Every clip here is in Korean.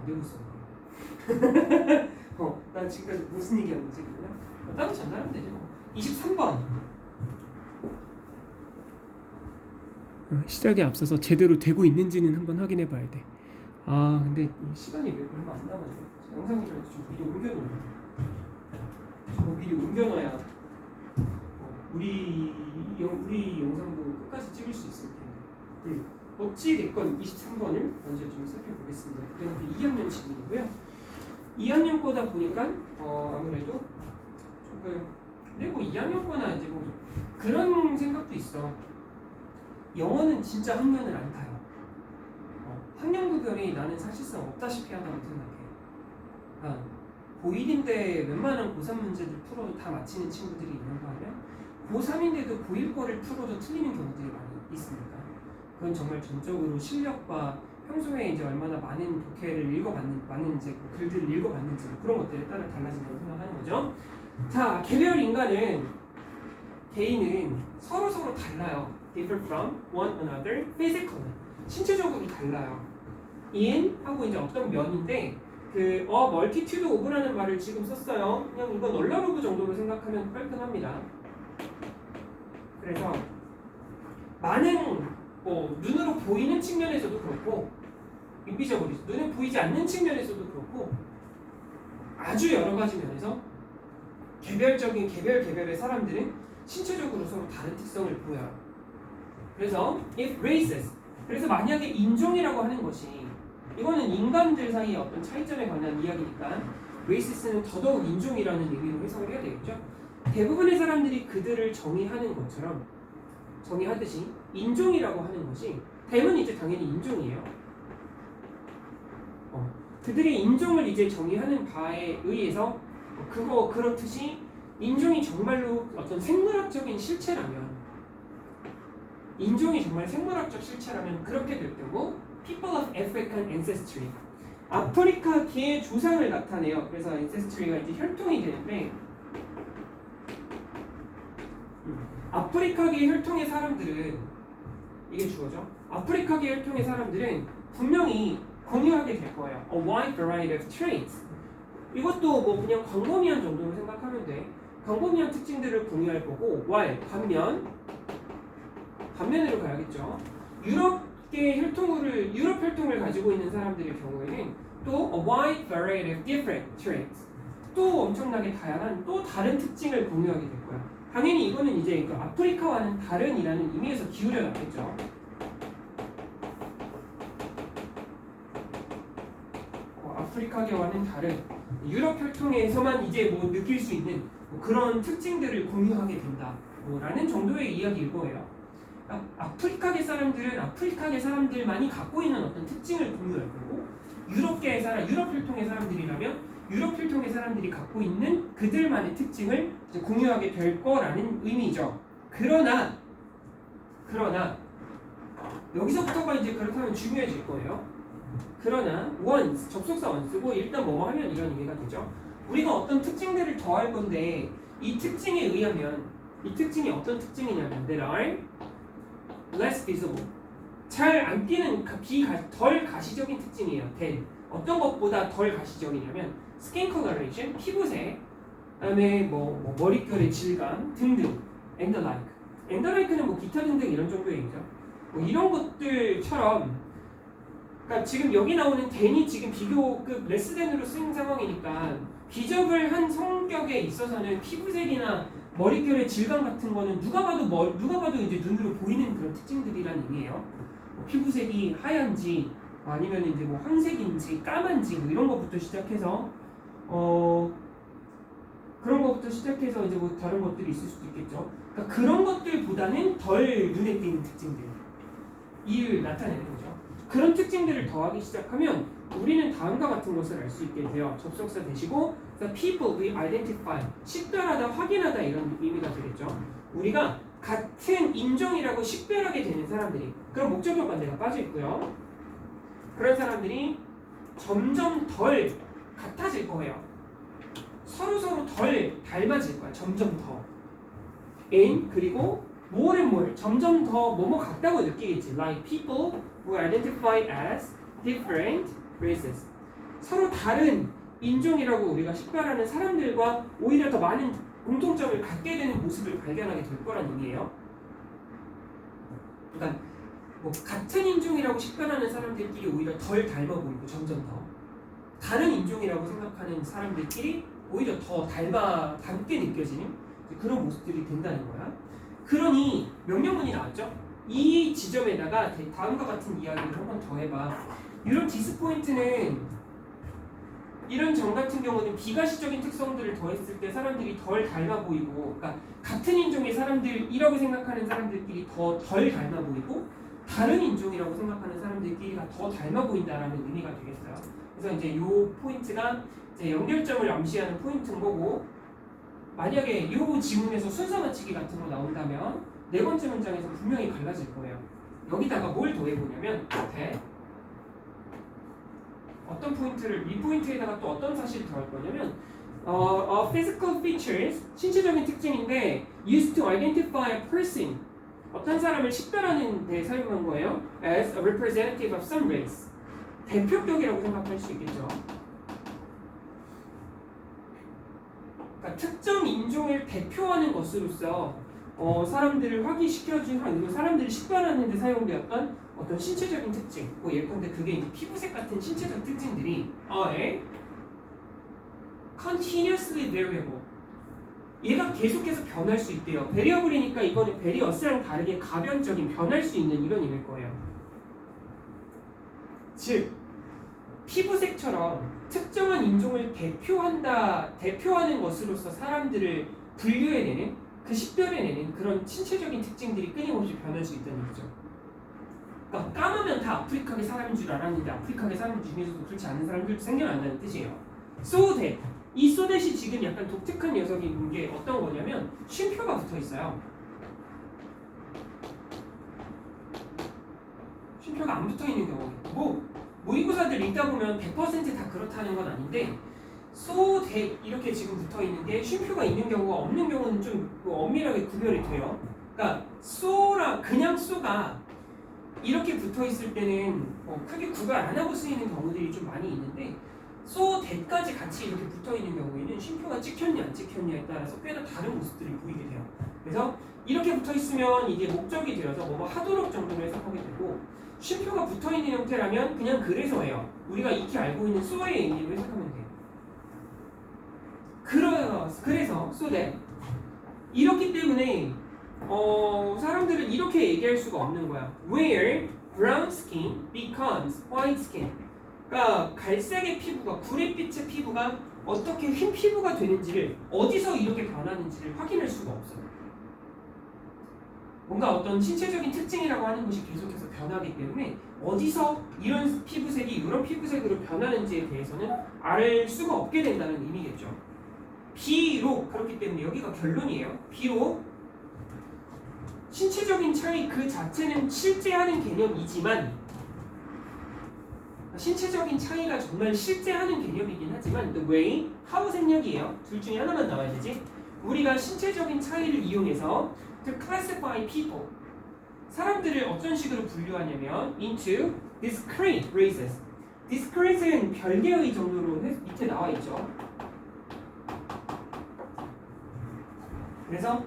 안 되고 있었네. 난 지금까지 무슨 얘기하는지 그냥 따로 전달하면 되죠. 23번. 시작에 앞서서 제대로 되고 있는지는 한번 확인해 봐야 돼. 아 근데 시간이 왜 얼마 안 남아요? 영상을 좀 미리 옮겨놓는. 미리 옮겨놔야 우리 영상도 끝까지 찍을 수 있을 텐데. 어찌 됐건 23번을 먼저 좀 살펴보겠습니다. 그다음에 2학년 질문이고요. 2학년 거다 보니까 아무래도 조금 근데 뭐 2학년 거나 이제 뭐 그런 생각도 있어. 영어는 진짜 학년을 안 타요. 학년 구별이 나는 사실상 없다시피 하다고 생각해. 고1인데 웬만한 고3 문제들 풀어도 다 맞히는 친구들이 있는가 하면 고3인데도 고1 거를 풀어도 틀리는 경우들이 많이 있습니다. 그건 정말 전적으로 실력과 평소에 이제 얼마나 많은 독해를 읽어봤는지 글들을 읽어봤는지 그런 것들에 따라 달라진다고 생각하는 거죠. 자, 개별 인간은 개인은 서로 달라요. differ from one another physically. 신체적으로 달라요. in 하고 이제 어떤 면인데 multitude of라는 말을 지금 썼어요. 그냥 이건 얼라로브 정도로 생각하면 깔끔합니다. 그래서 많은 눈으로 보이는 측면에서도 그렇고 인비저블이 눈에 보이지 않는 측면에서도 그렇고 아주 여러 가지 면에서 개별의 사람들은 신체적으로 서로 다른 특성을 보여요. 그래서 if races 그래서 만약에 인종이라고 하는 것이 이거는 인간들 사이의 어떤 차이점에 관한 이야기니까 races는 더더욱 인종이라는 의미로 해석을 해야 되겠죠. 대부분의 사람들이 그들을 정의하듯이 인종이라고 하는 것이 댐은 이제 당연히 인종이에요. 그들의 인종을 이제 정의하는 바에 의해서 그렇듯이 인종이 정말로 어떤 생물학적인 실체라면 그렇게 될 경우 people of African ancestry 아프리카계의 조상을 나타내요. 그래서 ancestry가 이제 혈통이 되는데 아프리카계 혈통의 사람들은 이게 주어져. 아프리카계 혈통의 사람들은 분명히 공유하게 될 거예요. A wide variety of traits. 이것도 뭐 그냥 광범위한 정도로 생각하면 돼. 광범위한 특징들을 공유할 거고, while 반면으로 가야겠죠. 유럽 혈통을 가지고 있는 사람들의 경우에는 또 a wide variety of different traits. 또 엄청나게 다양한 또 다른 특징을 공유하게 될 거야. 당연히 이거는 이제 그 아프리카와는 다른이라는 의미에서 기울여 놨겠죠. 아프리카계와는 다른 유럽 혈통에서만 이제 뭐 느낄 수 있는 그런 특징들을 공유하게 된다. 라는 정도의 이야기일 거예요. 아프리카계 사람들은 아프리카계 사람들만이 갖고 있는 어떤 특징을 공유할 거고 유럽 혈통의 사람들이라면 유럽 혈통의 사람들이 갖고 있는 그들만의 특징을 이제 공유하게 될 거라는 의미죠. 그러나 여기서부터가 이제 그렇다면 중요해질 거예요. 그러나 once 접속사 once고 일단 뭐뭐 하면 이런 의미가 되죠. 우리가 어떤 특징들을 더할 건데 이 특징에 의하면 이 특징이 어떤 특징이냐면 there are less visible 잘 안 띄는 덜 가시적인 특징이에요. 어떤 것보다 덜 가시적이냐면 skin coloration 피부색 그다음에 뭐 머릿결의 질감 등등 and the like는 뭐 기타 등등 이런 정도의 얘기죠. 뭐 이런 것들처럼 그러니까 지금 여기 나오는 than이 지금 비교급 less than으로 쓰인 상황이니까 비접을 한 성격에 있어서는 피부색이나 머릿결의 질감 같은 거는 누가 봐도 이제 눈으로 보이는 그런 특징들이란 의미예요. 뭐 피부색이 하얀지 아니면 이제 뭐 황색인지 까만지 뭐 이런 것부터 시작해서 이제 뭐 다른 것들이 있을 수도 있겠죠. 그러니까 그런 것들보다는 덜 눈에 띄는 특징들 이를 나타내는 거죠. 그런 특징들을 더하기 시작하면 우리는 다음과 같은 것을 알 수 있게 돼요. 접속사 대시고 the people we identify 식별하다, 확인하다 이런 의미가 되겠죠. 우리가 같은 인종이라고 식별하게 되는 사람들이 그럼 목적격 관계가 빠져 있고요. 그런 사람들이 점점 덜 같아질 거예요. 서로 덜 닮아질 거야. 점점 더. 그리고 more and more 점점 더 뭐뭐 같다고 느끼겠지. Like people who are identified as different races. 서로 다른 인종이라고 우리가 식별하는 사람들과 오히려 더 많은 공통점을 갖게 되는 모습을 발견하게 될 거란 의미예요. 그러니까 뭐 같은 인종이라고 식별하는 사람들끼리 오히려 덜 닮아 보이고 점점 더 다른 인종이라고 생각하는 사람들끼리 오히려 더 닮게 느껴지는 그런 모습들이 된다는 거야. 그러니 명령문이 나왔죠? 이 지점에다가 다음과 같은 이야기를 한 번 더 해봐. 이런 디스포인트는 이런 점 같은 경우는 비가시적인 특성들을 더했을 때 사람들이 덜 닮아 보이고, 그러니까 같은 인종의 사람들이라고 생각하는 사람들끼리 더 덜 닮아 보이고, 다른 인종이라고 생각하는 사람들끼리가 더 닮아 보인다라는 의미가 되겠어요. 그래서 이제 이 포인트가 이제 연결점을 암시하는 포인트인 거고, 만약에 이 지문에서 순서 맞추기 같은 거 나온다면 네 번째 문장에서 분명히 갈라질 거예요. 여기다가 뭘 더해보냐면 앞에 어떤 포인트를 이 포인트에다가 또 어떤 사실을 더할 거냐면 physical features 신체적인 특징인데 used to identify a person 어떤 사람을 식별하는 데 사용한 거예요. as a representative of some race 대표격이라고 생각할 수 있겠죠. 그러니까 특정 인종을 대표하는 것으로서 사람들을 확인시켜준 그리고 사람들을 식별하는 데 사용되었던 어떤 신체적인 특징, 뭐 예컨대 그게 이제 피부색 같은 신체적 특징들이 continuously variable. 얘가 계속해서 변할 수 있대요. variable이니까 이거는 various랑 다르게 가변적인 변할 수 있는 이런 의미일 거예요. 즉 피부색처럼 특정한 인종을 대표하는 것으로서 사람들을 분류해내는 그 식별해내는 그런 신체적인 특징들이 끊임없이 변할 수 있다는 얘기죠. 그러니까 까마면 다 아프리카계 사람인 줄 알았는데 아프리카계 사람 중에서도 그렇지 않은 사람들도 생겨난다는 뜻이에요. so that 이 so that이 지금 약간 독특한 녀석인 게 어떤 거냐면 쉼표가 붙어 있어요. 쉼표가 안 붙어 있는 경우 모의고사들 읽다 보면 100%다 그렇다는 건 아닌데 so that 이렇게 지금 붙어 있는 게 쉼표가 있는 경우가 없는 경우는 좀 엄밀하게 구별이 돼요. 그러니까 so랑 그냥 so가 이렇게 붙어 있을 때는 크게 구별 안 하고 쓰이는 경우들이 좀 많이 있는데 so that까지 같이 이렇게 붙어 있는 경우에는 쉼표가 찍혔냐 안 찍혔냐에 따라서 꽤나 다른 모습들을 보이게 돼요. 그래서 이렇게 붙어 있으면 이게 목적이 되어서 뭐 하도록 정도로 해석하게 되고 쉼표가 붙어 있는 형태라면 그냥 그래서예요. 우리가 익히 알고 있는 so의 의미로 해석하면 돼요. 그래서 so that 이렇기 때문에 사람들은 이렇게 얘기할 수가 없는 거야. Where brown skin becomes white skin. 그러니까 갈색의 피부가 구릿빛의 피부가 어떻게 흰 피부가 되는지를 어디서 이렇게 변하는지를 확인할 수가 없어요. 뭔가 어떤 신체적인 특징이라고 하는 것이 계속해서 변하기 때문에 어디서 이런 피부색이 이런 피부색으로 변하는지에 대해서는 알 수가 없게 된다는 의미겠죠. 비록 그렇기 때문에 여기가 결론이에요. 비록 신체적인 차이 그 자체는 실제 하는 개념이지만 신체적인 차이가 정말 실제 하는 개념이긴 하지만 the way, how 생략이에요. 둘 중에 하나만 나와야 되지. 우리가 신체적인 차이를 이용해서 to classify people 사람들을 어떤 식으로 분류하냐면 into discrete races. discrete는 별개의 정도로 밑에 나와 있죠. 그래서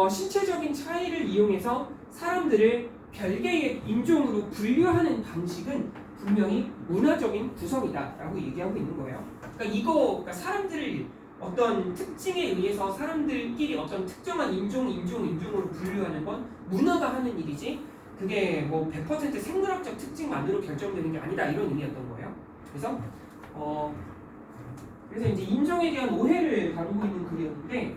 신체적인 차이를 이용해서 사람들을 별개의 인종으로 분류하는 방식은 분명히 문화적인 구성이다라고 얘기하고 있는 거예요. 그러니까 사람들을 어떤 특징에 의해서 사람들끼리 어떤 특정한 인종으로 분류하는 건 문화가 하는 일이지 그게 뭐 100% 생물학적 특징만으로 결정되는 게 아니다 이런 의미였던 거예요. 그래서 이제 인종에 대한 오해를 다루고 있는 글이었는데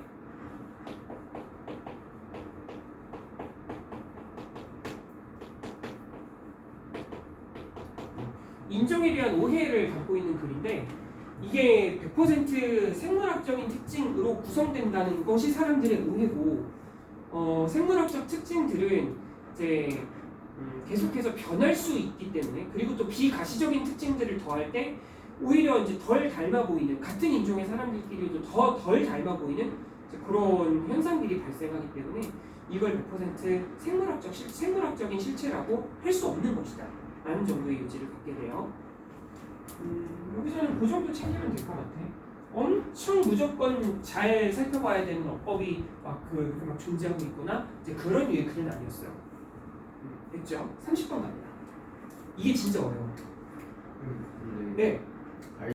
인종에 대한 오해를 갖고 있는 글인데 이게 100% 생물학적인 특징으로 구성된다는 것이 사람들의 오해고 생물학적 특징들은 이제 계속해서 변할 수 있기 때문에 그리고 또 비가시적인 특징들을 더할 때 오히려 이제 덜 닮아 보이는 같은 인종의 사람들끼리도 더 덜 닮아 보이는 그런 현상들이 발생하기 때문에 이걸 100% 생물학적인 실체라고 할 수 없는 것이다 라는 정도의 요지를 갖게 돼요. 여기서는 그 정도 챙기면 될 것 같아. 엄청 무조건 잘 살펴봐야 되는 어법이 막 존재하고 있거나 이제 그런 류의 글은 아니었어요. 됐죠? 30번 갑니다. 이게 진짜 어려워. 네.